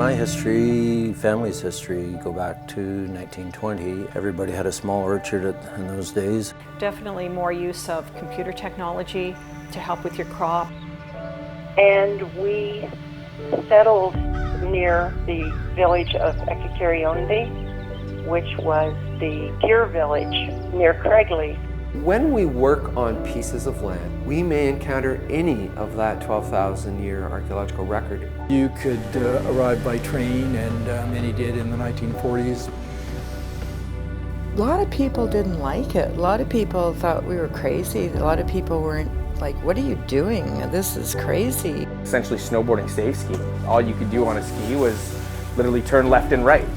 My history, family's history, go back to 1920. Everybody had a small orchard in those days. Definitely more use of computer technology to help with your crop. And we settled near the village of Ecology, which was the gear village near Craigleith. When we work on pieces of land, we may encounter any of that 12,000-year archaeological record. You could arrive by train, and many did in the 1940s. A lot of people didn't like it. A lot of people thought we were crazy. A lot of people weren't like, what are you doing? This is crazy. Essentially snowboarding safe skiing. All you could do on a ski was literally turn left and right.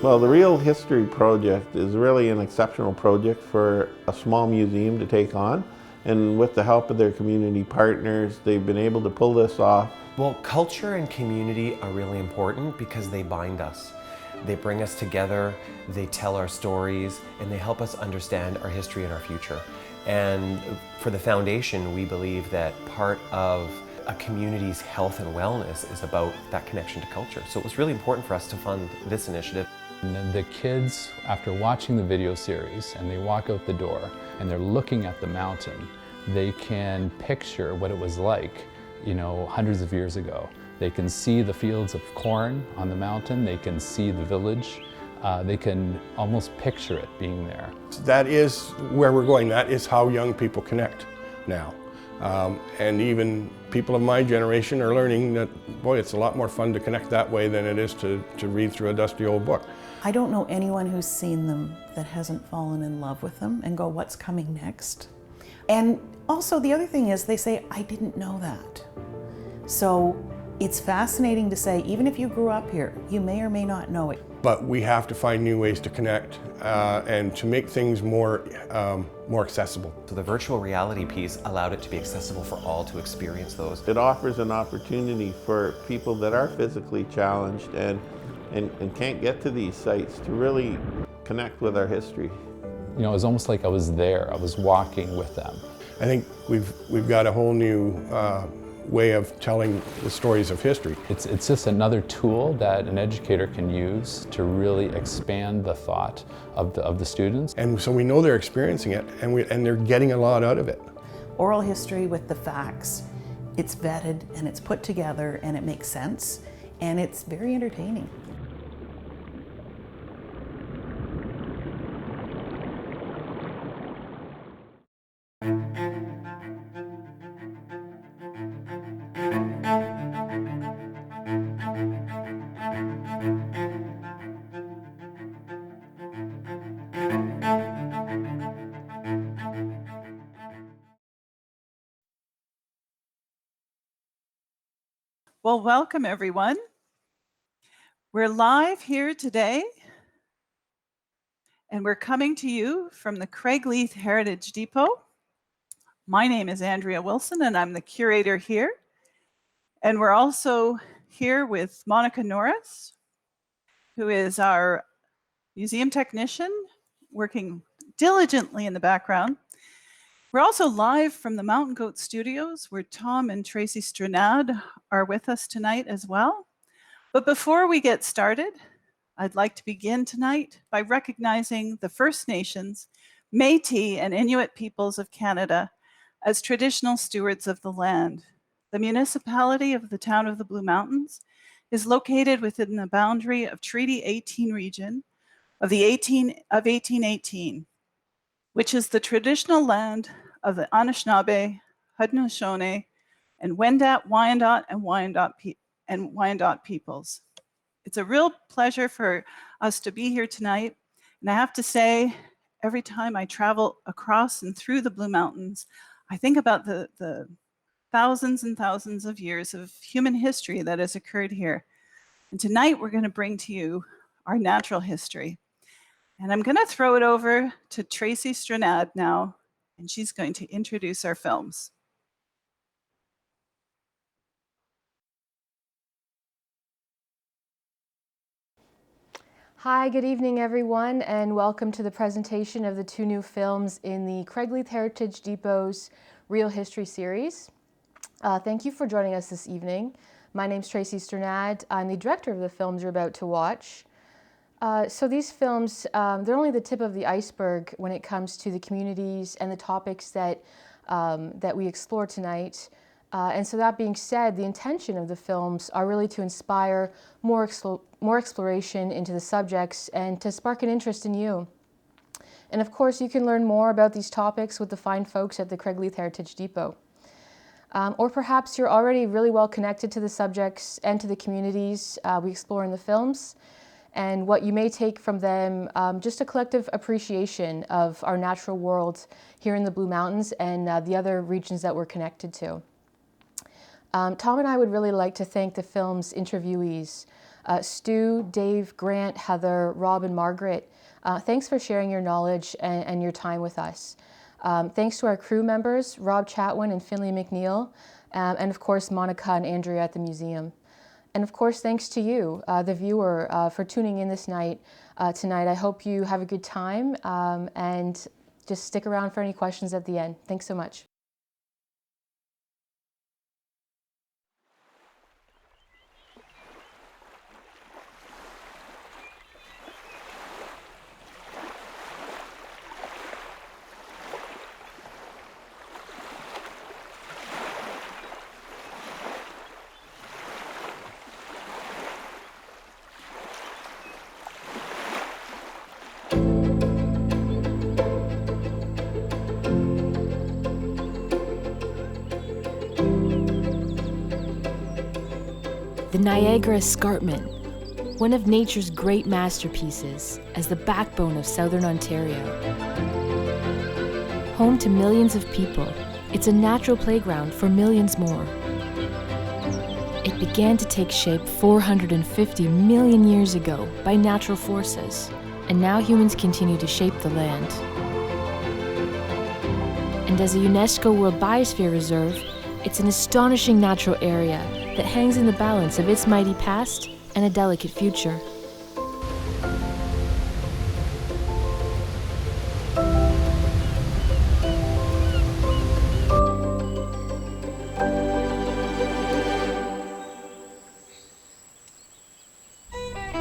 Well, the Real History Project is really an exceptional project for a small museum to take on. And with the help of their community partners, they've been able to pull this off. Well, culture and community are really important because they bind us. They bring us together, they tell our stories, and they help us understand our history and our future. And for the foundation, we believe that part of a community's health and wellness is about that connection to culture. So it was really important for us to fund this initiative. And the kids, after watching the video series, and they walk out the door and they're looking at the mountain, they can picture what it was like, you know, hundreds of years ago. They can see the fields of corn on the mountain, they can see the village, they can almost picture it being there. That is where we're going. That is how young people connect now. And even people of my generation are learning that, boy, it's a lot more fun to connect that way than it is to read through a dusty old book. I don't know anyone who's seen them that hasn't fallen in love with them and go, what's coming next? And also the other thing is they say, I didn't know that. So it's fascinating to say, even if you grew up here, you may or may not know it. But we have to find new ways to connect and to make things more accessible. So the virtual reality piece allowed it to be accessible for all to experience those. It offers an opportunity for people that are physically challenged and can't get to these sites to really connect with our history. You know, it was almost like I was there, I was walking with them. I think we've got a whole new way of telling the stories of history. It's just another tool that an educator can use to really expand the thought of the students. And so we know they're experiencing it, and they're getting a lot out of it. Oral history with the facts, it's vetted and it's put together and it makes sense, and it's very entertaining. Well, welcome everyone. We're live here today, and we're coming to you from the Craigleith Heritage Depot. My name is Andrea Wilson, and I'm the curator here. And we're also here with Monica Norris, who is our museum technician, working diligently in the background. We're also live from the Mountain Goat Studios, where Tom and Tracy Stranad are with us tonight as well. But before we get started, I'd like to begin tonight by recognizing the First Nations, Métis, and Inuit peoples of Canada as traditional stewards of the land. The municipality of the town of the Blue Mountains is located within the boundary of Treaty 18 region of 1818, which is the traditional land of the Anishinaabe, Haudenosaunee, and Wendat, Wyandot, and Wyandot peoples. It's a real pleasure for us to be here tonight. And I have to say, every time I travel across and through the Blue Mountains, I think about the thousands and thousands of years of human history that has occurred here. And tonight we're going to bring to you our natural history. And I'm going to throw it over to Tracy Stranad now, and she's going to introduce our films. Hi, good evening everyone, and welcome to the presentation of the two new films in the Craigleith Heritage Depot's Real History series. Thank you for joining us this evening. My name's Tracy Stranad. I'm the director of the films you're about to watch. So these films, they're only the tip of the iceberg when it comes to the communities and the topics that we explore tonight. And so that being said, the intention of the films are really to inspire more exploration into the subjects and to spark an interest in you. And of course, you can learn more about these topics with the fine folks at the Craigleith Heritage Depot. Or perhaps you're already really well connected to the subjects and to the communities we explore in the films, and what you may take from them, just a collective appreciation of our natural world here in the Blue Mountains and the other regions that we're connected to. Tom and I would really like to thank the film's interviewees, Stu, Dave, Grant, Heather, Rob, and Margaret. Thanks for sharing your knowledge and your time with us. Thanks to our crew members, Rob Chatwin and Finley McNeil, and of course Monica and Andrea at the museum. And of course, thanks to you, the viewer, for tuning in this night. Tonight, I hope you have a good time and just stick around for any questions at the end. Thanks so much. The Niagara Escarpment, one of nature's great masterpieces, as the backbone of southern Ontario. Home to millions of people, it's a natural playground for millions more. It began to take shape 450 million years ago by natural forces, and now humans continue to shape the land. And as a UNESCO World Biosphere Reserve, it's an astonishing natural area that hangs in the balance of its mighty past and a delicate future.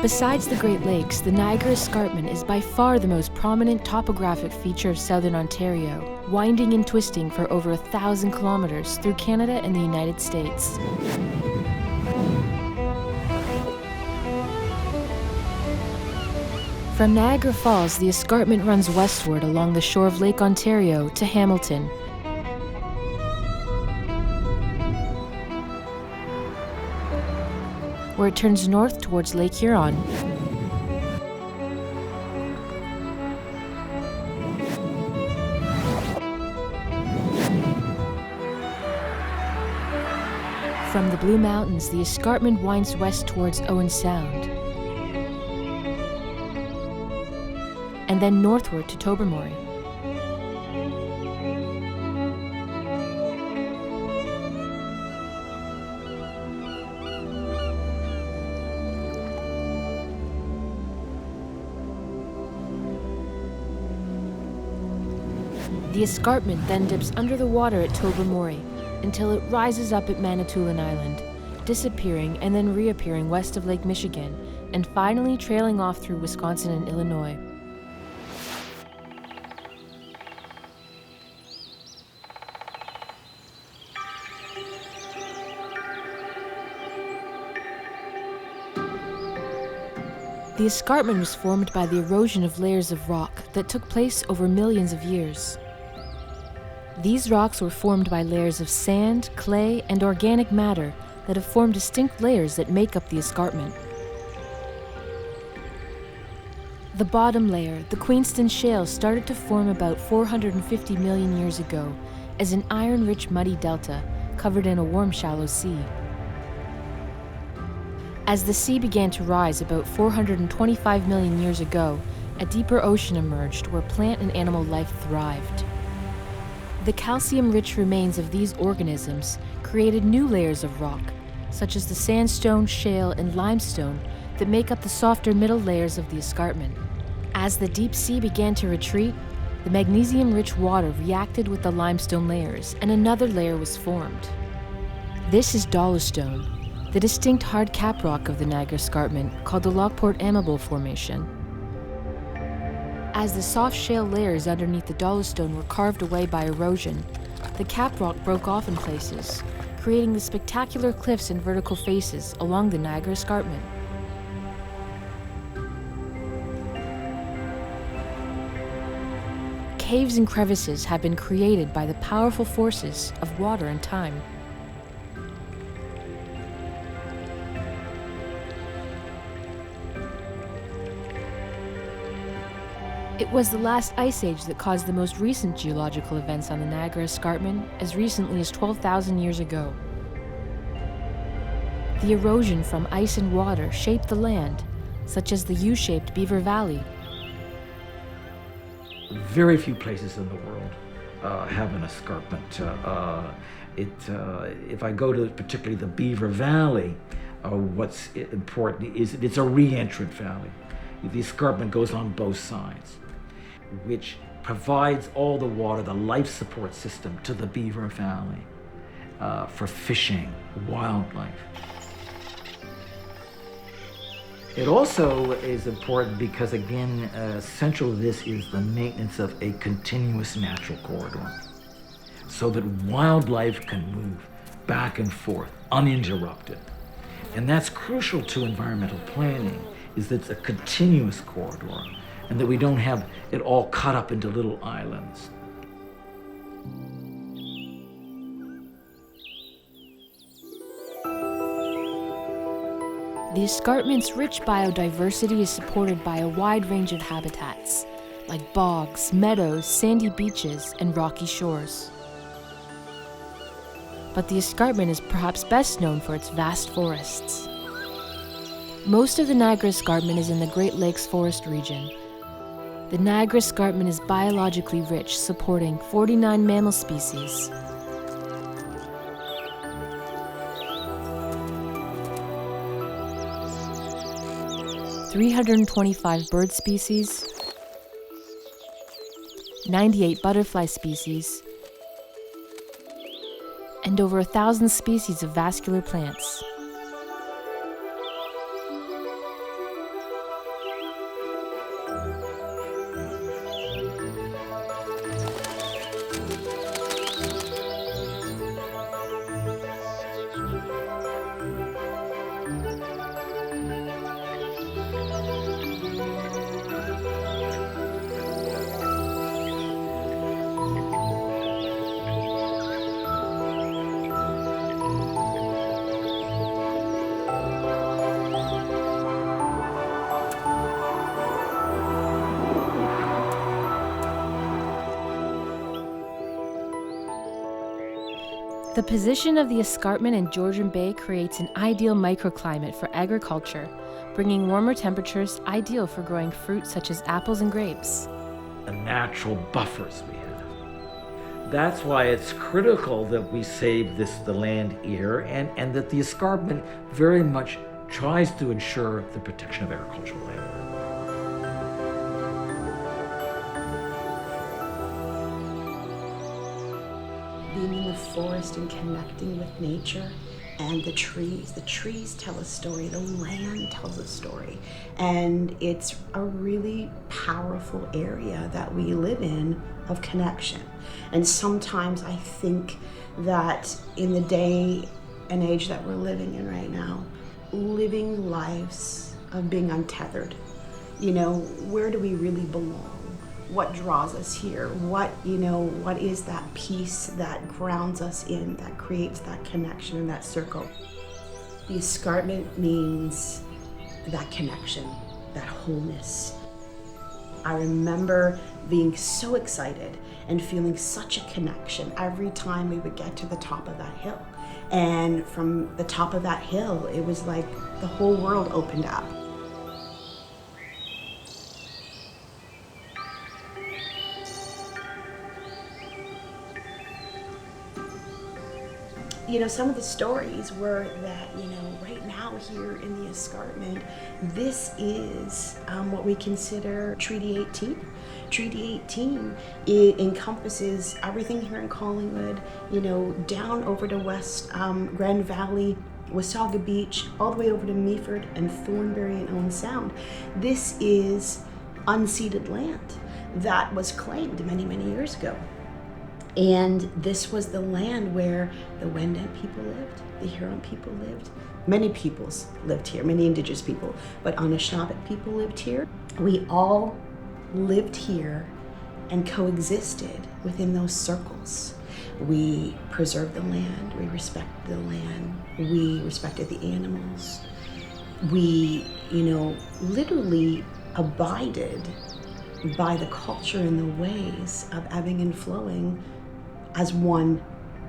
Besides the Great Lakes, the Niagara Escarpment is by far the most prominent topographic feature of southern Ontario, winding and twisting for over 1,000 kilometers through Canada and the United States. From Niagara Falls, the escarpment runs westward along the shore of Lake Ontario to Hamilton, where it turns north towards Lake Huron. From the Blue Mountains, the escarpment winds west towards Owen Sound, and then northward to Tobermory. The escarpment then dips under the water at Tobermory until it rises up at Manitoulin Island, disappearing and then reappearing west of Lake Michigan, and finally trailing off through Wisconsin and Illinois. The escarpment was formed by the erosion of layers of rock that took place over millions of years. These rocks were formed by layers of sand, clay, and organic matter that have formed distinct layers that make up the escarpment. The bottom layer, the Queenston Shale, started to form about 450 million years ago as an iron-rich muddy delta covered in a warm, shallow sea. As the sea began to rise about 425 million years ago, a deeper ocean emerged where plant and animal life thrived. The calcium-rich remains of these organisms created new layers of rock, such as the sandstone, shale, and limestone that make up the softer middle layers of the escarpment. As the deep sea began to retreat, the magnesium-rich water reacted with the limestone layers, and another layer was formed. This is dolostone, the distinct hard cap rock of the Niagara Escarpment, called the Lockport-Amable Formation. As the soft shale layers underneath the dolostone were carved away by erosion, the cap rock broke off in places, creating the spectacular cliffs and vertical faces along the Niagara Escarpment. Caves and crevices have been created by the powerful forces of water and time. It was the last ice age that caused the most recent geological events on the Niagara Escarpment as recently as 12,000 years ago. The erosion from ice and water shaped the land, such as the U-shaped Beaver Valley. Very few places in the world have an escarpment. If I go to particularly the Beaver Valley, what's important is that it's a re-entrant valley. The escarpment goes on both sides, which provides all the water, the life support system to the Beaver Valley for fishing, wildlife. It also is important because, again, central to this is the maintenance of a continuous natural corridor so that wildlife can move back and forth uninterrupted. And that's crucial to environmental planning, is that it's a continuous corridor and that we don't have it all cut up into little islands. The escarpment's rich biodiversity is supported by a wide range of habitats, like bogs, meadows, sandy beaches, and rocky shores. But the escarpment is perhaps best known for its vast forests. Most of the Niagara Escarpment is in the Great Lakes Forest region. The Niagara Escarpment is biologically rich, supporting 49 mammal species, 325 bird species, 98 butterfly species, and over 1,000 species of vascular plants. The position of the escarpment in Georgian Bay creates an ideal microclimate for agriculture, bringing warmer temperatures ideal for growing fruit such as apples and grapes. The natural buffers we have. That's why it's critical that we save the land here and that the escarpment very much tries to ensure the protection of agricultural land. forest and connecting with nature. And the trees tell a story, the land tells a story. And it's a really powerful area that we live in of connection. And sometimes I think that in the day and age that we're living in right now, living lives of being untethered, where do we really belong? What draws us here? What is that peace that grounds us in, that creates that connection in that circle? The escarpment means that connection, that wholeness. I remember being so excited and feeling such a connection every time we would get to the top of that hill. And from the top of that hill, it was like the whole world opened up. Some of the stories were that, right now here in the escarpment, this is what we consider Treaty 18. Treaty 18, it encompasses everything here in Collingwood, down over to West Grand Valley, Wasaga Beach, all the way over to Meaford and Thornbury and Owen Sound. This is unceded land that was claimed many, many years ago. And this was the land where the Wendat people lived, the Huron people lived. Many peoples lived here, many Indigenous people, but Anishinaabe people lived here. We all lived here and coexisted within those circles. We preserved the land, we respected the land, we respected the animals. We, literally abided by the culture and the ways of ebbing and flowing as one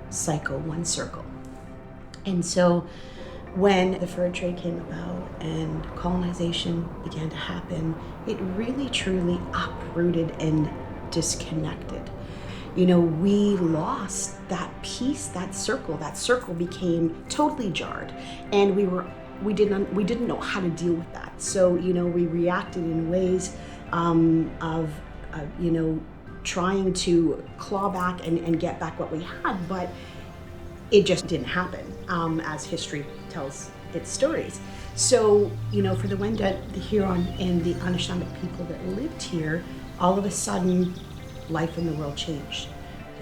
cycle, one circle. And so when the fur trade came about and colonization began to happen, it really truly uprooted and disconnected. We lost that piece, that circle became totally jarred, and we didn't know how to deal with that. So, we reacted in ways of trying to claw back and get back what we had, but it just didn't happen, as history tells its stories. So, for the Wendat, the Huron, and the Anishinaabe people that lived here, all of a sudden, life in the world changed.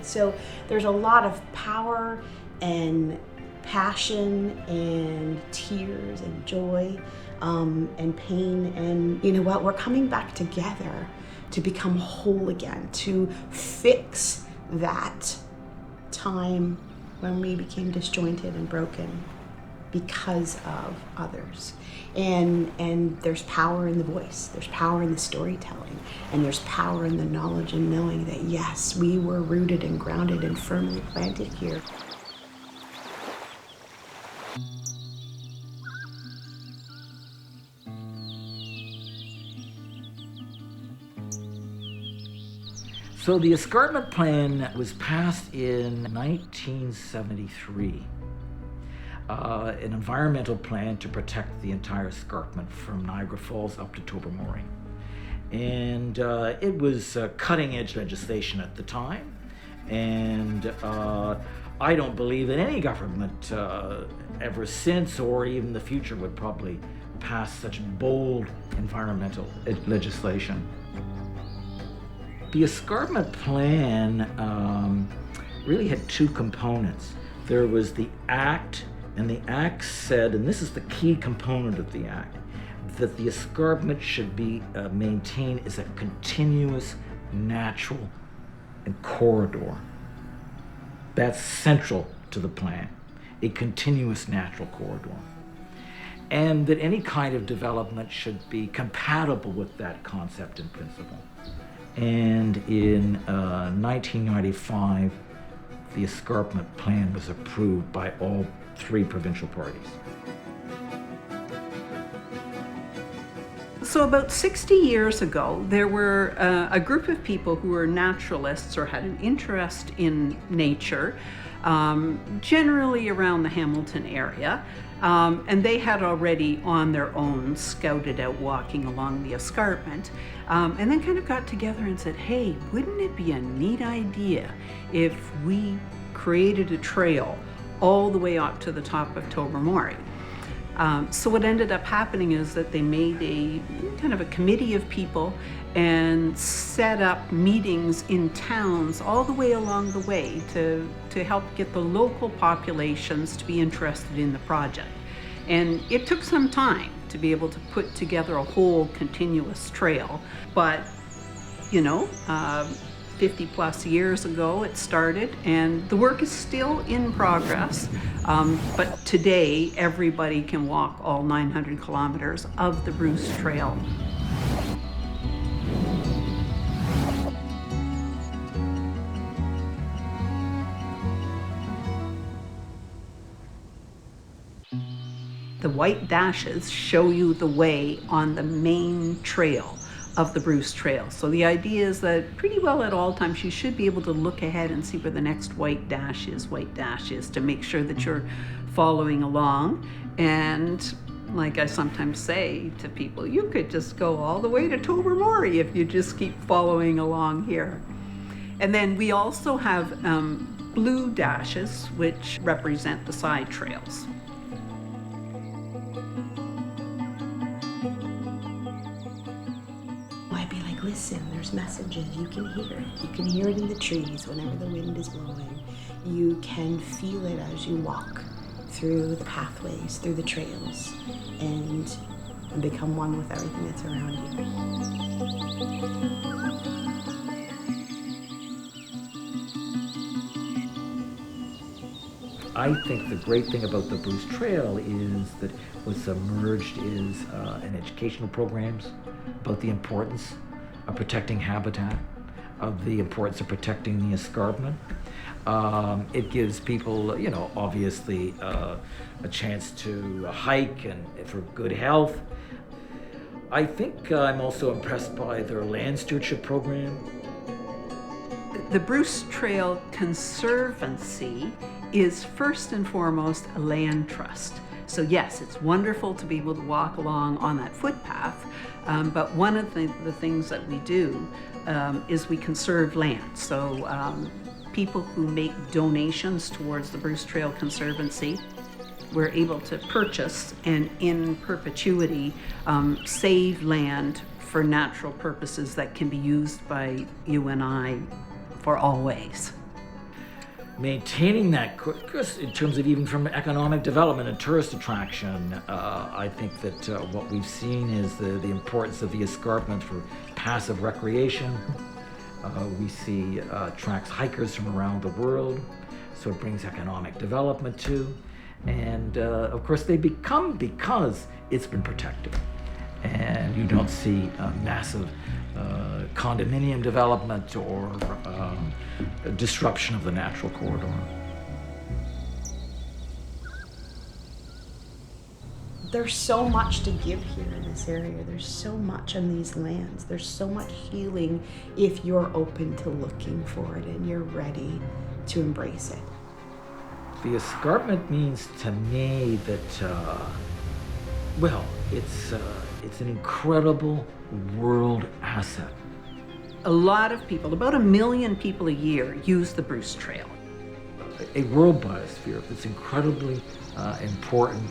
So there's a lot of power and passion and tears and joy and pain, and we're coming back together to become whole again, to fix that time when we became disjointed and broken because of others. And there's power in the voice, there's power in the storytelling, and there's power in the knowledge and knowing that yes, we were rooted and grounded and firmly planted here. So the Escarpment Plan was passed in 1973. An environmental plan to protect the entire escarpment from Niagara Falls up to Tobermory. And it was cutting-edge legislation at the time. And I don't believe that any government ever since or even the future would probably pass such bold environmental legislation. The Escarpment Plan really had two components. There was the Act, and the Act said, and this is the key component of the Act, that the escarpment should be maintained as a continuous natural and corridor. That's central to the plan, a continuous natural corridor. And that any kind of development should be compatible with that concept and principle. And in 1995, the Escarpment Plan was approved by all three provincial parties. So about 60 years ago, there were a group of people who were naturalists or had an interest in nature, generally around the Hamilton area. And they had already on their own scouted out walking along the escarpment, and then kind of got together and said, hey, wouldn't it be a neat idea if we created a trail all the way up to the top of Tobermory. So what ended up happening is that they made a kind of a committee of people and set up meetings in towns all the way along the way to help get the local populations to be interested in the project. And it took some time to be able to put together a whole continuous trail, but 50 plus years ago it started, and the work is still in progress. But today everybody can walk all 900 kilometers of the Bruce Trail. The white dashes show you the way on the main trail of the Bruce Trail. So the idea is that pretty well at all times you should be able to look ahead and see where the next white dash is to make sure that you're following along. And like I sometimes say to people, you could just go all the way to Tobermory if you just keep following along here. And then we also have blue dashes, which represent the side trails. Listen, there's messages, you can hear it. You can hear it in the trees whenever the wind is blowing. You can feel it as you walk through the pathways, through the trails, and become one with everything that's around you. I think the great thing about the Bruce Trail is that what's emerged is an educational programs about the importance of protecting habitat, of the importance of protecting the escarpment. It gives people, obviously a chance to hike and for good health. I think I'm also impressed by their land stewardship program. The Bruce Trail Conservancy is first and foremost a land trust. So yes, it's wonderful to be able to walk along on that footpath, but one of the things that we do is we conserve land. So people who make donations towards the Bruce Trail Conservancy, we're able to purchase and in perpetuity save land for natural purposes that can be used by you and I for always. Maintaining that, in terms of even from economic development and tourist attraction, I think that what we've seen is the importance of the escarpment for passive recreation. We see attracts hikers from around the world, so it brings economic development too. And of course they become because it's been protected. And you don't see massive condominium development or disruption of the natural corridor. There's so much to give here in this area. There's so much on these lands. There's so much healing if you're open to looking for it and you're ready to embrace it. The escarpment means to me that, it's an incredible world asset. A lot of people, about 1 million people a year, use the Bruce Trail. A world biosphere that's incredibly important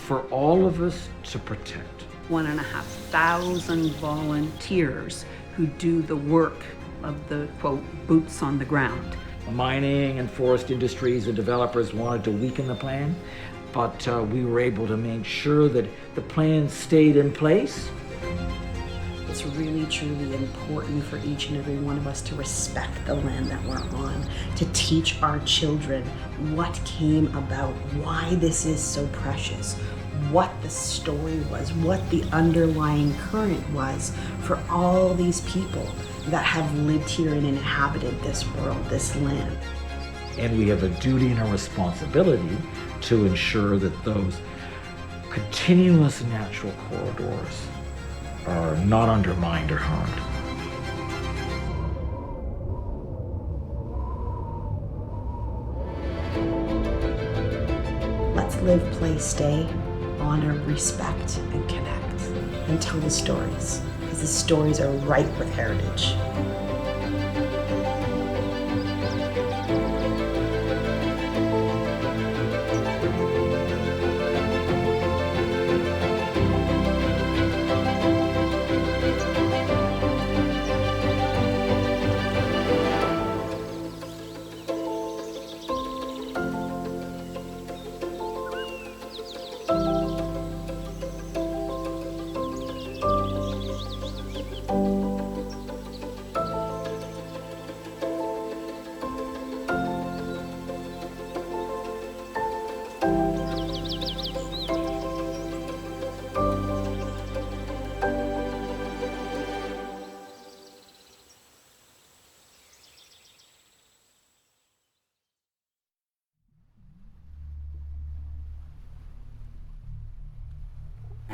for all of us to protect. 1,500 volunteers who do the work of the, quote, boots on the ground. Mining and forest industries and developers wanted to weaken the plan, but we were able to make sure that the plan stayed in place. It's really, truly important for each and every one of us to respect the land that we're on, to teach our children what came about, why this is so precious, what the story was, what the underlying current was for all these people that have lived here and inhabited this world, this land. And we have a duty and a responsibility to ensure that those continuous natural corridors are not undermined or harmed. Let's live, play, stay, honor, respect, and connect, and tell the stories, because the stories are ripe with heritage.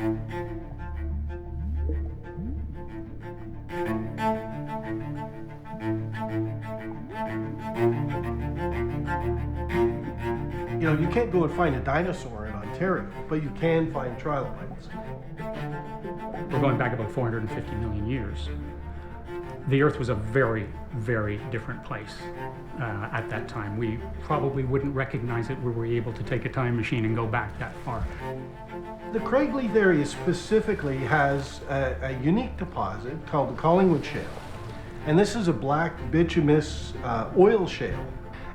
You know, you can't go and find a dinosaur in Ontario, but you can find trilobites. We're going back about 450 million years. The Earth was a very, very different place at that time. We probably wouldn't recognize it were we able to take a time machine and go back that far. The Craigleith area specifically has a unique deposit called the Collingwood Shale. And this is a black bituminous oil shale.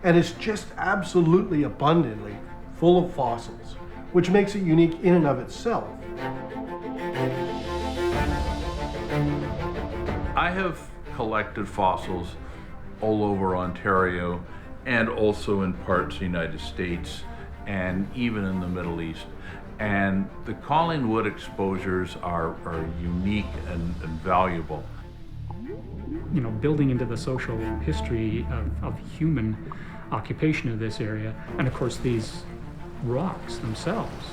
And it's just absolutely abundantly full of fossils, which makes it unique in and of itself. I have collected fossils all over Ontario and also in parts of the United States and even in the Middle East. And the Collingwood exposures are unique and valuable. You know, building into the social history of human occupation of this area, and of course these rocks themselves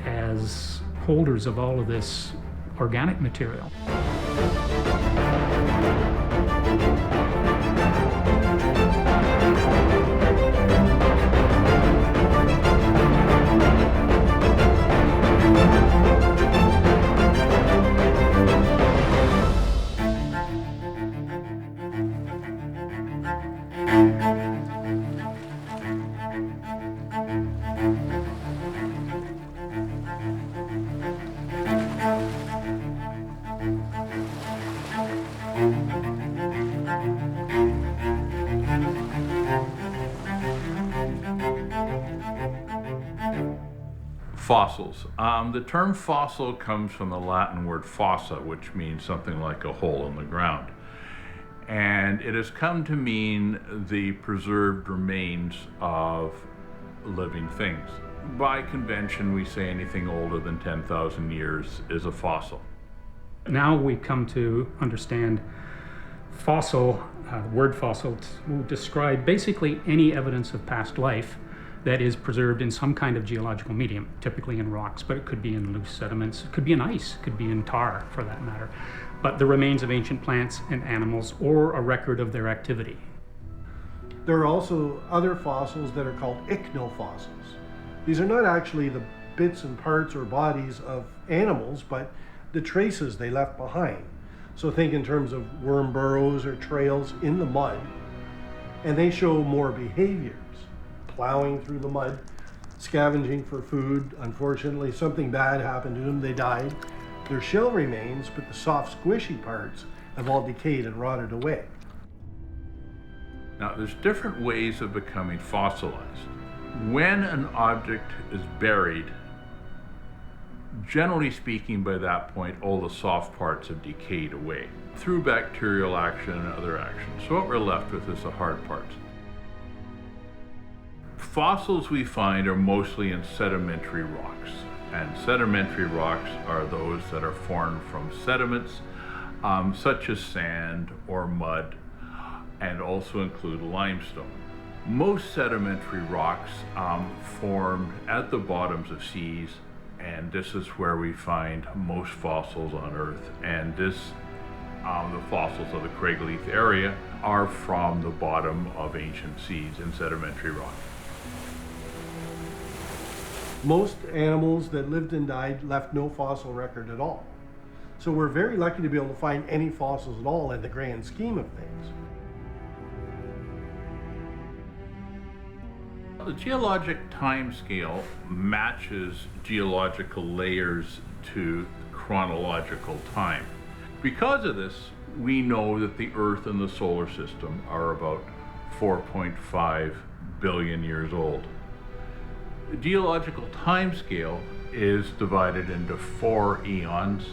as holders of all of this organic material. Fossils. The term fossil comes from the Latin word fossa, which means something like a hole in the ground. And it has come to mean the preserved remains of living things. By convention, we say anything older than 10,000 years is a fossil. Now we come to understand fossil, the word fossil, to describe basically any evidence of past life that is preserved in some kind of geological medium, typically in rocks, but it could be in loose sediments, it could be in ice, it could be in tar for that matter, but the remains of ancient plants and animals or a record of their activity. There are also other fossils that are called ichnofossils. These are not actually the bits and parts or bodies of animals, but the traces they left behind. So think in terms of worm burrows or trails in the mud, and they show more behaviors. Plowing through the mud, scavenging for food. Unfortunately, something bad happened to them, they died. Their shell remains, but the soft, squishy parts have all decayed and rotted away. Now, there's different ways of becoming fossilized. When an object is buried, generally speaking, by that point, all the soft parts have decayed away through bacterial action and other actions. So what we're left with is the hard parts. Fossils we find are mostly in sedimentary rocks, and sedimentary rocks are those that are formed from sediments such as sand or mud, and also include limestone. Most sedimentary rocks formed at the bottoms of seas, and this is where we find most fossils on Earth. And the fossils of the Craigleith area are from the bottom of ancient seas in sedimentary rock. Most animals that lived and died left no fossil record at all. So we're very lucky to be able to find any fossils at all in the grand scheme of things. The geologic timescale matches geological layers to chronological time. Because of this, we know that the Earth and the solar system are about 4.5 billion years old. The geological timescale is divided into 4 eons,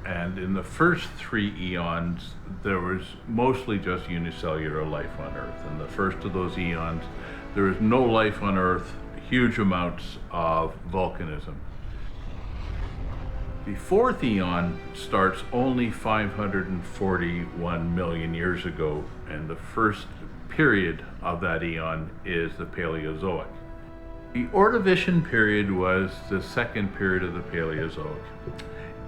and in the first 3 eons, there was mostly just unicellular life on Earth. In the first of those eons, there is no life on Earth, huge amounts of volcanism. The 4th eon starts only 541 million years ago, and the first period of that eon is the Paleozoic. The Ordovician period was the second period of the Paleozoic.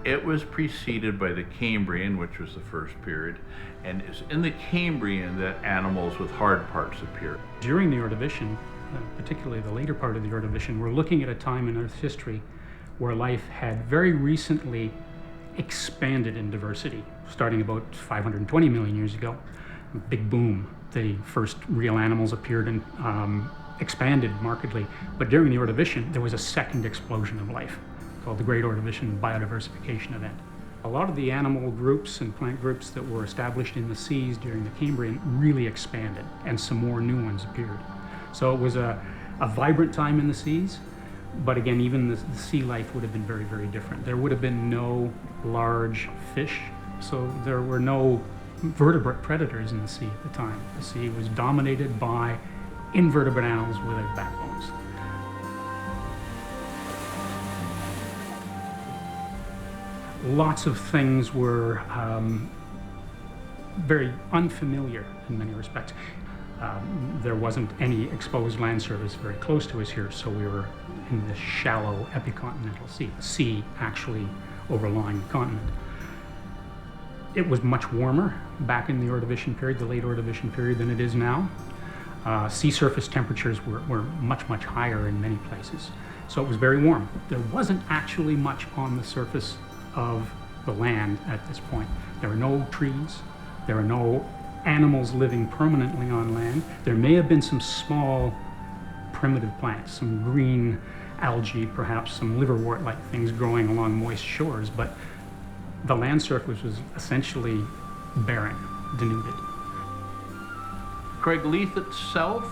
It was preceded by the Cambrian, which was the first period, and it's in the Cambrian that animals with hard parts appeared. During the Ordovician, particularly the later part of the Ordovician, we're looking at a time in Earth's history where life had very recently expanded in diversity, starting about 520 million years ago. A big boom. The first real animals appeared and expanded markedly. But during the Ordovician, there was a second explosion of life called the Great Ordovician Biodiversification Event. A lot of the animal groups and plant groups that were established in the seas during the Cambrian really expanded, and some more new ones appeared. So it was a vibrant time in the seas, but again, even the sea life would have been very, very different. There would have been no large fish, so there were no vertebrate predators in the sea at the time. The sea was dominated by invertebrate animals without backbones. Lots of things were very unfamiliar in many respects. There wasn't any exposed land surface very close to us here, so we were in this shallow epicontinental sea, the sea actually overlying the continent. It was much warmer back in the Ordovician period, the late Ordovician period, than it is now. Sea surface temperatures were much, much higher in many places. So it was very warm. There wasn't actually much on the surface of the land at this point. There are no trees. There are no animals living permanently on land. There may have been some small primitive plants, some green algae, perhaps some liverwort-like things growing along moist shores, but the land surface was essentially barren, denuded. Craigleith itself,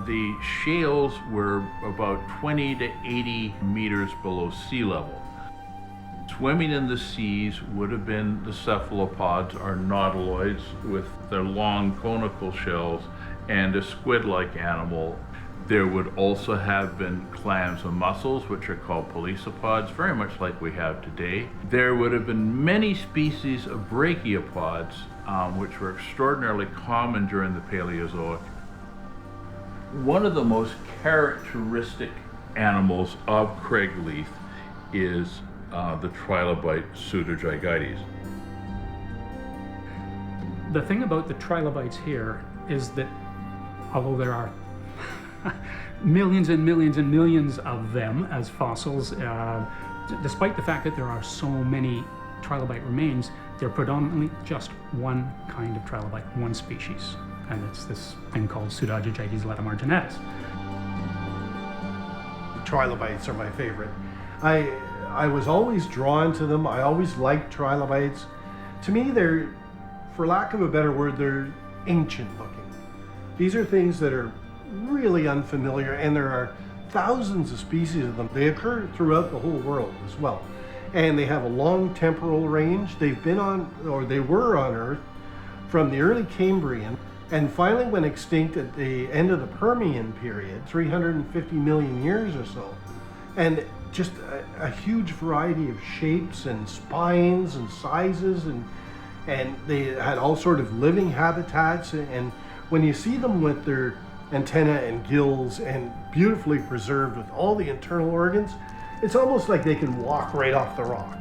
the shales were about 20 to 80 meters below sea level. Swimming in the seas would have been the cephalopods, or nautiloids, with their long conical shells, and a squid-like animal. There would also have been clams and mussels, which are called pelecypods, very much like we have today. There would have been many species of brachiopods, which were extraordinarily common during the Paleozoic. One of the most characteristic animals of Craigleith is the Trilobite pseudogygites. The thing about the trilobites here is that although there are millions and millions and millions of them as fossils, despite the fact that there are so many trilobite remains, they're predominantly just one kind of trilobite, one species, and it's this thing called Pseudogygites latimarginatus. Trilobites are my favorite. I was always drawn to them. I always liked trilobites. To me, they're, for lack of a better word, they're ancient looking. These are things that are really unfamiliar, and there are thousands of species of them. They occur throughout the whole world as well. And they have a long temporal range. They've been on, or they were on Earth from the early Cambrian, and finally went extinct at the end of the Permian period, 350 million years or so. And just a huge variety of shapes and spines and sizes, and they had all sort of living habitats. And when you see them with their antennae and gills and beautifully preserved with all the internal organs, it's almost like they can walk right off the rock.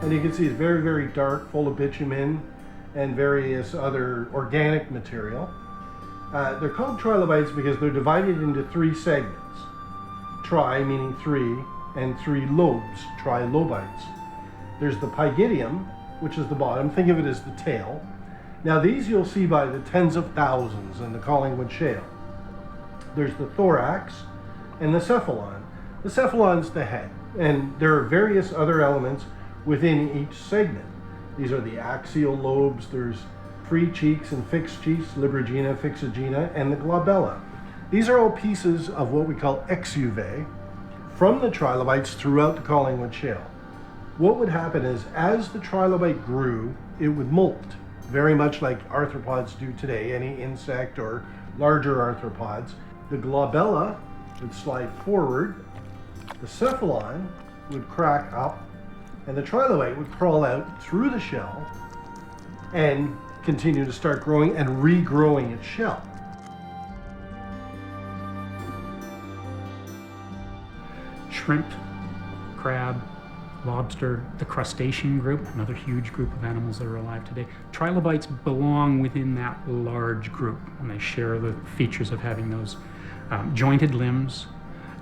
And you can see it's very, very dark, full of bitumen and various other organic material. They're called trilobites because they're divided into three segments. Tri meaning three, and three lobes, trilobites. There's the pygidium, which is the bottom. Think of it as the tail. Now these you'll see by the tens of thousands in the Collingwood Shale. There's the thorax and the cephalon. The cephalon's the head, and there are various other elements within each segment. These are the axial lobes, there's free cheeks and fixed cheeks, librogena, fixogena, and the glabella. These are all pieces of what we call exuvae from the trilobites throughout the Collingwood Shale. What would happen is, as the trilobite grew, it would molt, very much like arthropods do today, any insect or larger arthropods. The glabella would slide forward, the cephalon would crack up, and the trilobite would crawl out through the shell and continue to start growing and regrowing its shell. shrimp, crab, lobster, the crustacean group, another huge group of animals that are alive today. Trilobites belong within that large group, and they share the features of having those jointed limbs,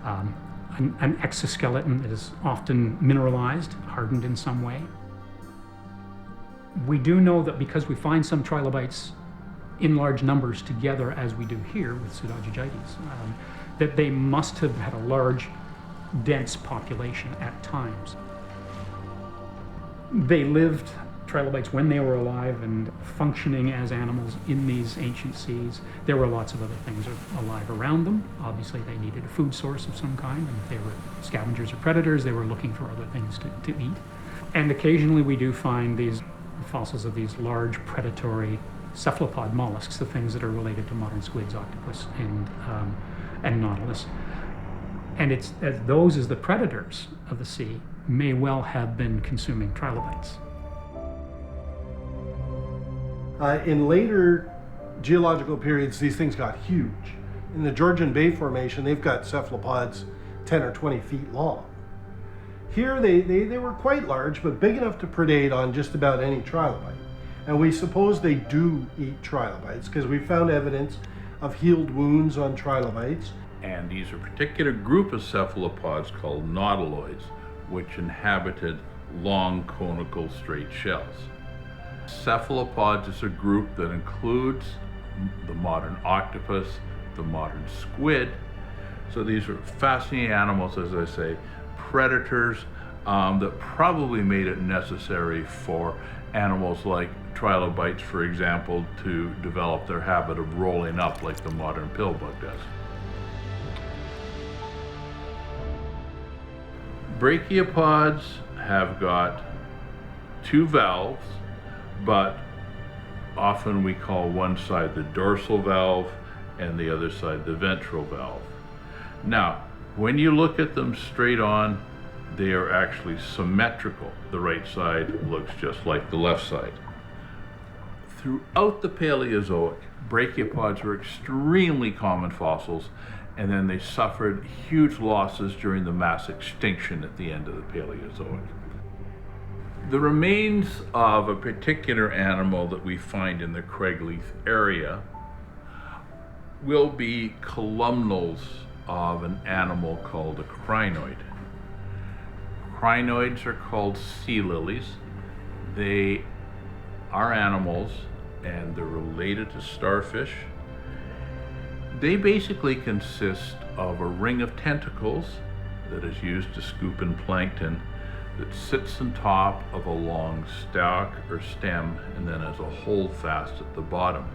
an exoskeleton that is often mineralized, hardened in some way. We do know that because we find some trilobites in large numbers together, as we do here with Pseudogygites, that they must have had a large, dense population at times. They lived, trilobites, when they were alive and functioning as animals in these ancient seas. There were lots of other things alive around them. Obviously, they needed a food source of some kind, and if they were scavengers or predators, they were looking for other things to eat. And occasionally we do find these fossils of these large predatory cephalopod mollusks, the things that are related to modern squids, octopus, and nautilus. And it's those as the predators of the sea may well have been consuming trilobites. In later geological periods, these things got huge. In the Georgian Bay Formation, they've got cephalopods 10 or 20 feet long. Here, they were quite large, but big enough to predate on just about any trilobite. And we suppose they do eat trilobites, because we found evidence of healed wounds on trilobites. And these are a particular group of cephalopods called nautiloids, which inhabited long conical straight shells. Cephalopods is a group that includes the modern octopus, the modern squid. So these are fascinating animals, as I say, predators that probably made it necessary for animals like trilobites, for example, to develop their habit of rolling up like the modern pillbug does. Brachiopods have got two valves, but often we call one side the dorsal valve and the other side the ventral valve. Now, when you look at them straight on, they are actually symmetrical. The right side looks just like the left side. Throughout the Paleozoic, brachiopods were extremely common fossils, and then they suffered huge losses during the mass extinction at the end of the Paleozoic. The remains of a particular animal that we find in the Craigleith area will be columnals of an animal called a crinoid. Crinoids are called sea lilies. They are animals and they're related to starfish. They basically consist of a ring of tentacles that is used to scoop in plankton that sits on top of a long stalk or stem and then has a holdfast at the bottom.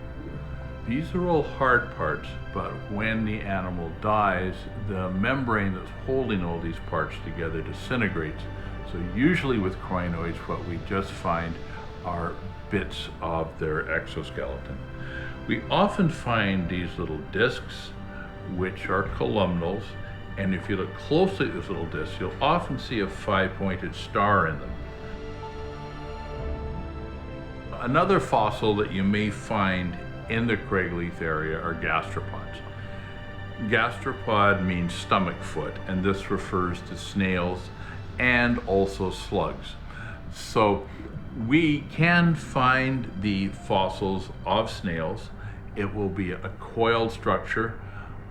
These are all hard parts, but when the animal dies, the membrane that's holding all these parts together disintegrates. So usually with crinoids, what we just find are bits of their exoskeleton. We often find these little discs, which are columnals, and if you look closely at these little discs, you'll often see a 5-pointed star in them. Another fossil that you may find in the Craigleith area are gastropods. Gastropod means stomach foot, and this refers to snails and also slugs. So we can find the fossils of snails. It will be a coiled structure.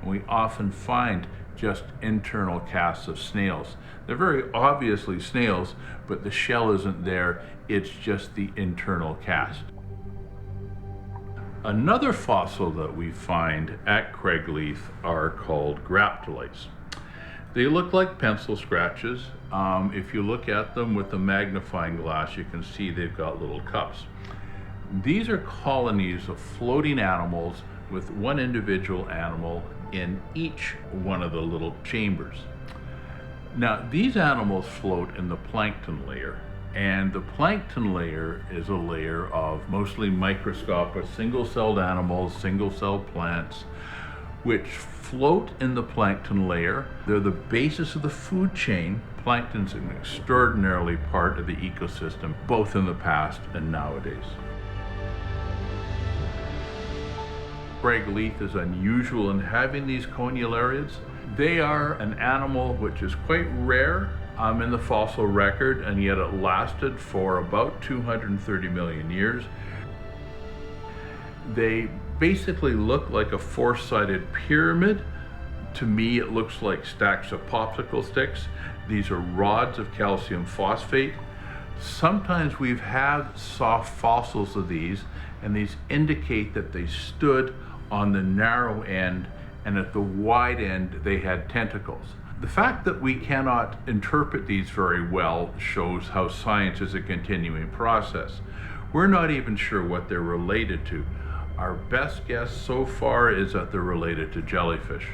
We often find just internal casts of snails. They're very obviously snails, but the shell isn't there. It's just the internal cast. Another fossil that we find at Craigleith are called graptolites. They look like pencil scratches. If you look at them with a magnifying glass, you can see they've got little cups. These are colonies of floating animals with one individual animal in each one of the little chambers. Now, these animals float in the plankton layer. And the plankton layer is a layer of mostly microscopic single-celled animals, single-celled plants, which float in the plankton layer. They're the basis of the food chain. Plankton's an extraordinarily part of the ecosystem, both in the past and nowadays. Craigleith is unusual in having these conulariids. They are an animal which is quite rare in the fossil record, and yet it lasted for about 230 million years. They basically look like a four-sided pyramid. To me, it looks like stacks of popsicle sticks. These are rods of calcium phosphate. Sometimes we've had soft fossils of these, and these indicate that they stood on the narrow end, and at the wide end they had tentacles. The fact that we cannot interpret these very well shows how science is a continuing process. We're not even sure what they're related to. Our best guess so far is that they're related to jellyfish.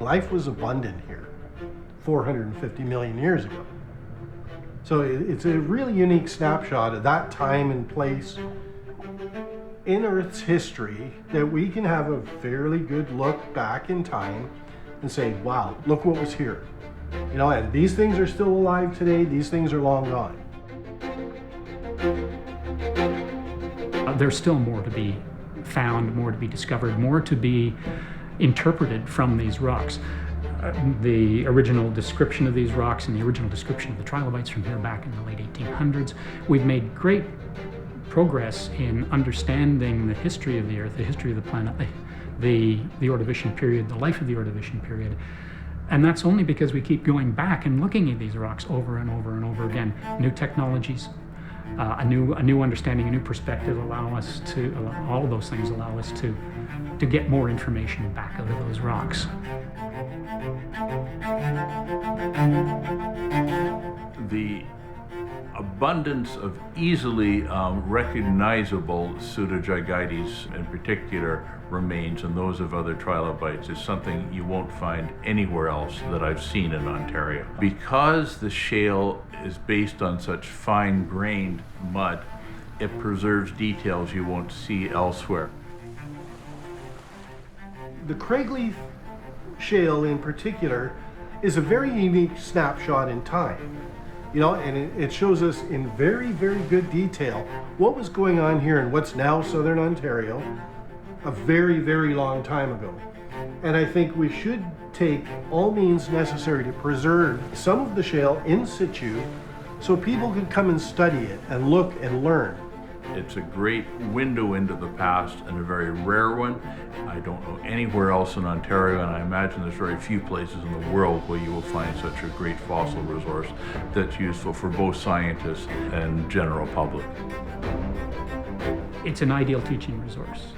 Life was abundant here 450 million years ago. So it's a really unique snapshot of that time and place in Earth's history that we can have a fairly good look back in time and say, wow, look what was here. You know, and these things are still alive today, these things are long gone. There's still more to be found, more to be discovered, more to be interpreted from these rocks. The original description of these rocks and the original description of the trilobites from here back in the late 1800s, we've made great progress in understanding the history of the Earth, the history of the planet, the Ordovician period, the life of the Ordovician period. And that's only because we keep going back and looking at these rocks over and over and over again. New technologies, a new understanding, a new perspective allow us to, all of those things allow us to get more information back out of those rocks. The abundance of easily recognizable pseudogigites in particular remains, and those of other trilobites, is something you won't find anywhere else that I've seen in Ontario. Because the shale is based on such fine-grained mud, it preserves details you won't see elsewhere. The Craigleith shale in particular is a very unique snapshot in time. You know, and it shows us in very, very good detail what was going on here in what's now Southern Ontario a very, very long time ago. And I think we should take all means necessary to preserve some of the shale in situ so people can come and study it and look and learn. It's a great window into the past and a very rare one. I don't know anywhere else in Ontario, and I imagine there's very few places in the world where you will find such a great fossil resource that's useful for both scientists and general public. It's an ideal teaching resource.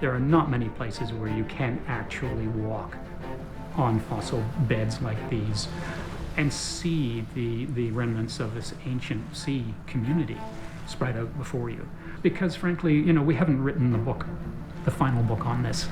There are not many places where you can actually walk on fossil beds like these and see the remnants of this ancient sea community spread out before you. Because frankly, you know, we haven't written the book, the final book on this.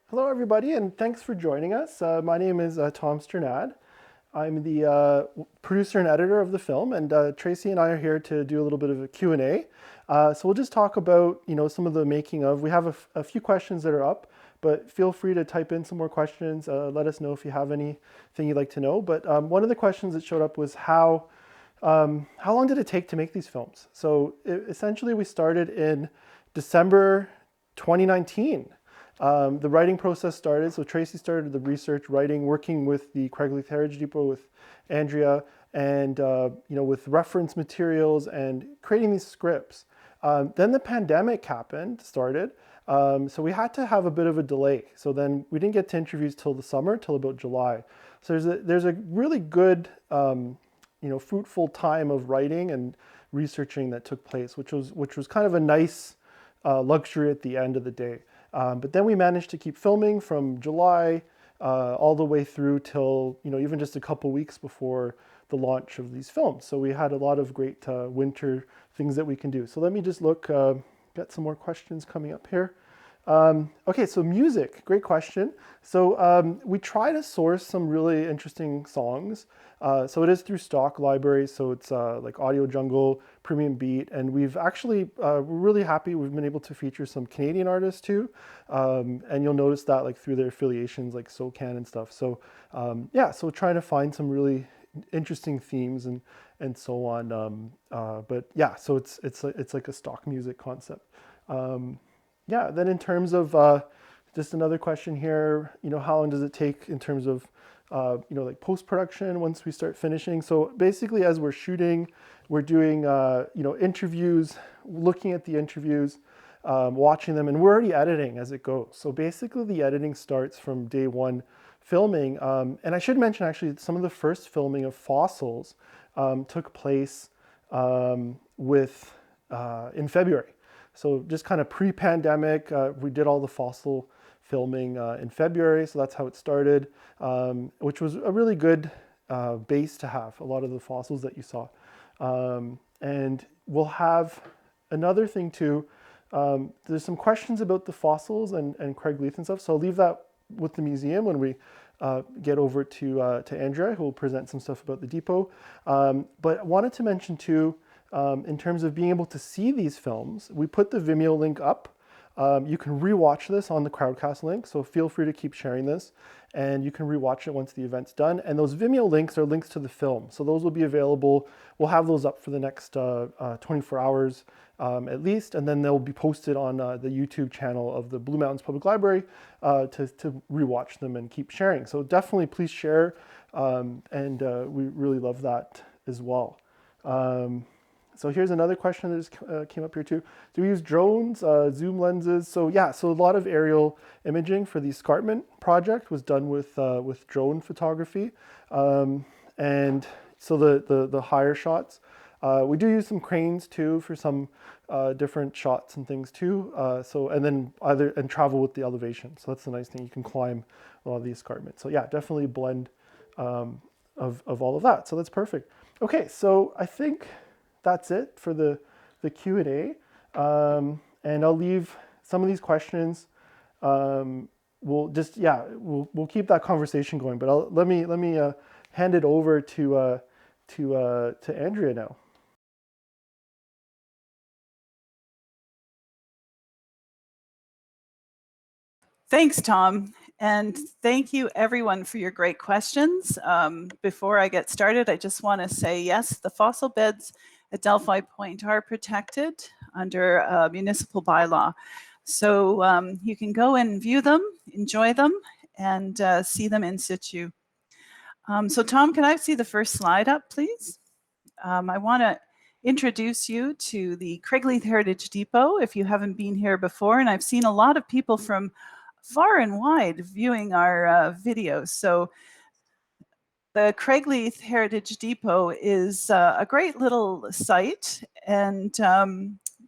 Hello everybody, and thanks for joining us. My name is Tom Strnad. I'm the producer and editor of the film, and Tracy and I are here to do a little bit of a Q&A. So we'll just talk about, you know, some of the making of. We have a few questions that are up, but feel free to type in some more questions. Let us know if you have anything you'd like to know. But one of the questions that showed up was how long did it take to make these films? So essentially we started in December 2019. The writing process started. So Tracy started the research, writing, working with the Craigleith Heritage Depot with Andrea, and with reference materials and creating these scripts. Then the pandemic started. So we had to have a bit of a delay. So then we didn't get to interviews till the summer, till about July. So there's a really good, fruitful time of writing and researching that took place, which was kind of a nice luxury at the end of the day. But then we managed to keep filming from July all the way through till, even just a couple weeks before the launch of these films. So we had a lot of great winter things that we can do. So let me just look, get some more questions coming up here. Okay, so music, great question. So we try to source some really interesting songs. So it is through stock libraries. So it's like Audio Jungle, Premium Beat, and we've actually, we're really happy we've been able to feature some Canadian artists too. And you'll notice that like through their affiliations like SoCan and stuff. So yeah, so trying to find some really interesting themes and so on. But yeah, so it's like a stock music concept. Yeah, then in terms of just another question here, how long does it take in terms of, like post-production once we start finishing? So basically as we're shooting, we're doing, interviews, looking at the interviews, watching them, and we're already editing as it goes. So basically the editing starts from day one filming. And I should mention actually some of the first filming of fossils took place in February. So just kind of pre-pandemic, we did all the fossil filming in February. So that's how it started, which was a really good base to have, a lot of the fossils that you saw. And we'll have another thing too. There's some questions about the fossils and Craigleith and stuff. So I'll leave that with the museum when we get over to Andrea, who will present some stuff about the depot. But I wanted to mention too, in terms of being able to see these films, we put the Vimeo link up. You can rewatch this on the Crowdcast link, so feel free to keep sharing this, and you can rewatch it once the event's done. And those Vimeo links are links to the film, so those will be available. We'll have those up for the next 24 hours at least, and then they'll be posted on the YouTube channel of the Blue Mountains Public Library to rewatch them and keep sharing. So definitely please share, and we really love that as well. So here's another question that just came up here too. Do we use drones, zoom lenses? So yeah, so a lot of aerial imaging for the Escarpment project was done with drone photography. And so the higher shots. We do use some cranes too for some different shots and things too. And then travel with the elevation. So that's the nice thing, you can climb a lot of the escarpment. So yeah, definitely a blend of all of that. So that's perfect. Okay, so I think that's it for the Q&A. And I'll leave some of these questions. We'll keep that conversation going, but let me hand it over to Andrea now. Thanks, Tom. And thank you everyone for your great questions. Before I get started, I just want to say, yes, the fossil beds at Delphi Point are protected under a municipal bylaw. So you can go and view them, enjoy them, and see them in situ. So Tom, can I see the first slide up, please? I want to introduce you to the Craigleith Heritage Depot if you haven't been here before. And I've seen a lot of people from far and wide viewing our videos. So the Craigleith Heritage Depot is a great little site, and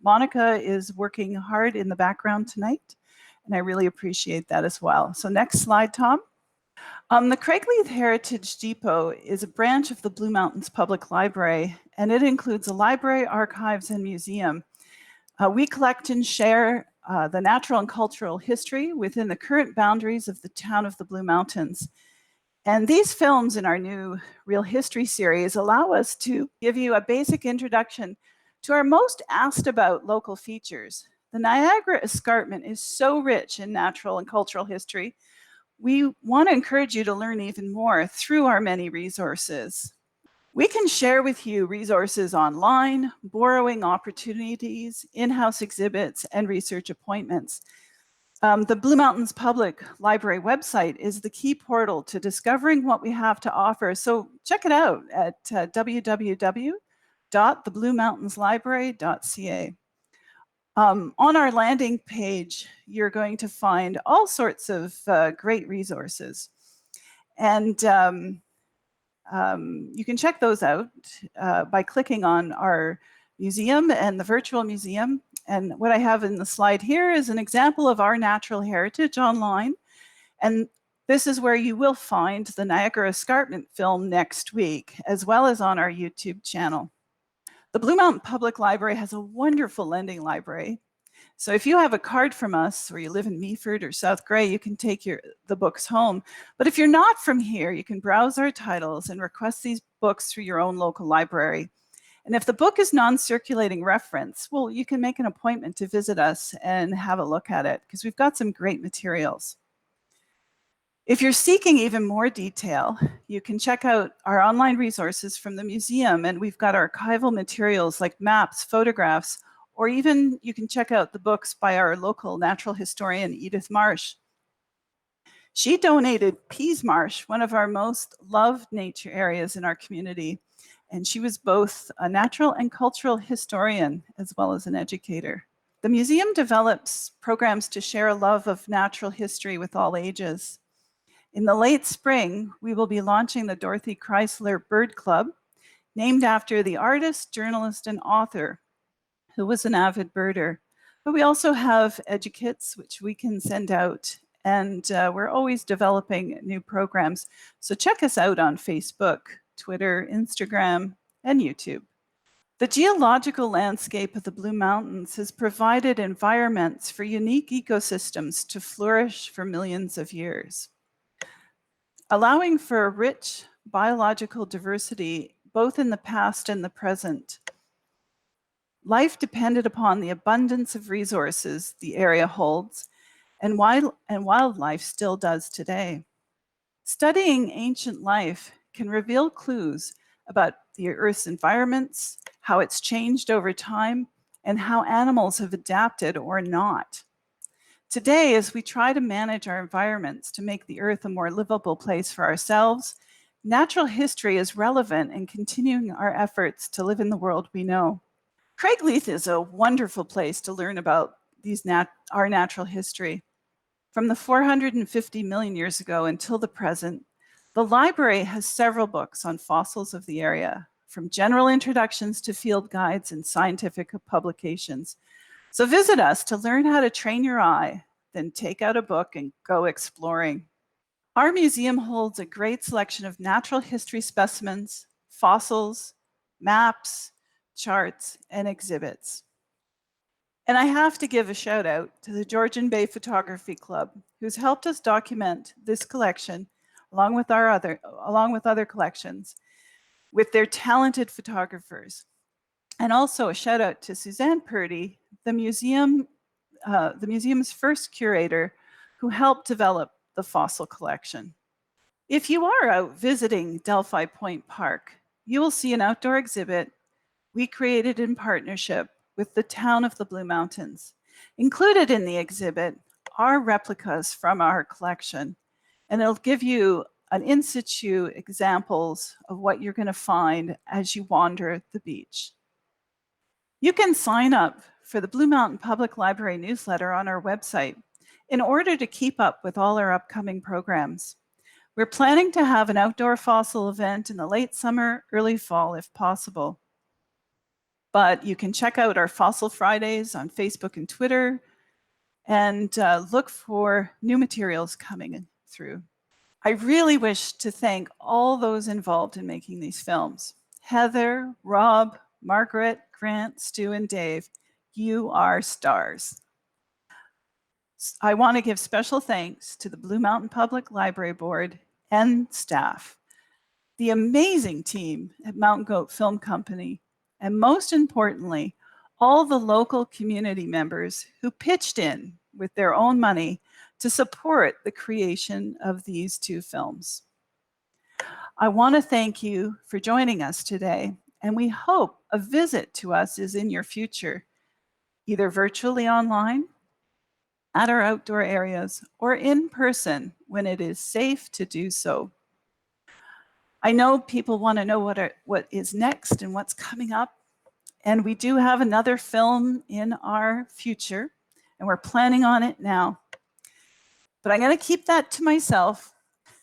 Monica is working hard in the background tonight, and I really appreciate that as well. So next slide, Tom. The Craigleith Heritage Depot is a branch of the Blue Mountains Public Library, and it includes a library, archives, and museum. We collect and share the natural and cultural history within the current boundaries of the town of the Blue Mountains. And these films in our new Real History series allow us to give you a basic introduction to our most asked about local features. The Niagara Escarpment is so rich in natural and cultural history. We want to encourage you to learn even more through our many resources. We can share with you resources online, borrowing opportunities, in-house exhibits, and research appointments. The Blue Mountains Public Library website is the key portal to discovering what we have to offer. So check it out at www.thebluemountainslibrary.ca. On our landing page, you're going to find all sorts of great resources. And you can check those out by clicking on our museum and the virtual museum. And what I have in the slide here is an example of our natural heritage online. And this is where you will find the Niagara Escarpment film next week, as well as on our YouTube channel. The Blue Mountain Public Library has a wonderful lending library. So if you have a card from us, or you live in Meaford or South Grey, you can take the books home. But if you're not from here, you can browse our titles and request these books through your own local library. And if the book is non-circulating reference, well, you can make an appointment to visit us and have a look at it, because we've got some great materials. If you're seeking even more detail, you can check out our online resources from the museum, and we've got archival materials like maps, photographs, or even you can check out the books by our local natural historian, Edith Marsh. She donated Pease Marsh, one of our most loved nature areas in our community, and she was both a natural and cultural historian as well as an educator. The museum develops programs to share a love of natural history with all ages. In the late spring, we will be launching the Dorothy Chrysler Bird Club, named after the artist, journalist, and author who was an avid birder. But we also have educates, which we can send out, and we're always developing new programs. So check us out on Facebook, Twitter, Instagram, and YouTube. The geological landscape of the Blue Mountains has provided environments for unique ecosystems to flourish for millions of years, allowing for a rich biological diversity both in the past and the present. Life depended upon the abundance of resources the area holds, and wildlife still does today. Studying ancient life can reveal clues about the Earth's environments, how it's changed over time, and how animals have adapted or not. Today, as we try to manage our environments to make the Earth a more livable place for ourselves, natural history is relevant in continuing our efforts to live in the world we know. Craigleith is a wonderful place to learn about our natural history. From the 450 million years ago until the present, the library has several books on fossils of the area, from general introductions to field guides and scientific publications. So visit us to learn how to train your eye, then take out a book and go exploring. Our museum holds a great selection of natural history specimens, fossils, maps, charts, and exhibits. And I have to give a shout out to the Georgian Bay Photography Club, who's helped us document this collection along with other collections with their talented photographers. And also a shout out to Suzanne Purdy, the museum's first curator, who helped develop the fossil collection. If you are out visiting Delphi Point Park, you will see an outdoor exhibit we created in partnership with the town of the Blue Mountains. Included in the exhibit are replicas from our collection, and it'll give you an in situ examples of what you're going to find as you wander the beach. You can sign up for the Blue Mountain Public Library newsletter on our website in order to keep up with all our upcoming programs. We're planning to have an outdoor fossil event in the late summer, early fall if possible. But you can check out our Fossil Fridays on Facebook and Twitter and look for new materials coming through. I really wish to thank all those involved in making these films. Heather, Rob, Margaret, Grant, Stu, and Dave, you are stars. I want to give special thanks to the Blue Mountain Public Library Board and staff, the amazing team at Mountain Goat Film Company, and most importantly, all the local community members who pitched in with their own money to support the creation of these two films. I want to thank you for joining us today, and we hope a visit to us is in your future, either virtually online, at our outdoor areas or in person when it is safe to do so. I know people want to know what is next and what's coming up. And we do have another film in our future, and we're planning on it now. But I'm going to keep that to myself.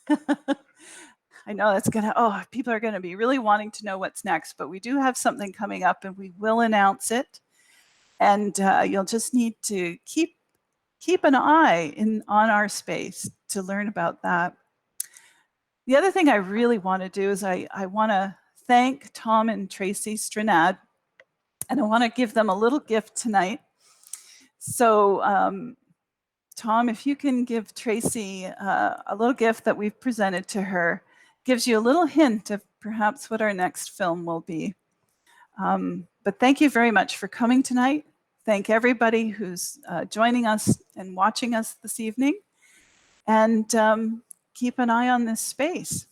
I know that's going to, people are going to be really wanting to know what's next, but we do have something coming up and we will announce it. And you'll just need to keep an eye on our space to learn about that. The other thing I really want to do is I want to thank Tom and Tracy Stranad, and I want to give them a little gift tonight. So Tom, if you can give Tracy a little gift that we've presented to her, gives you a little hint of perhaps what our next film will be. But thank you very much for coming tonight. Thank everybody who's joining us and watching us this evening. And keep an eye on this space.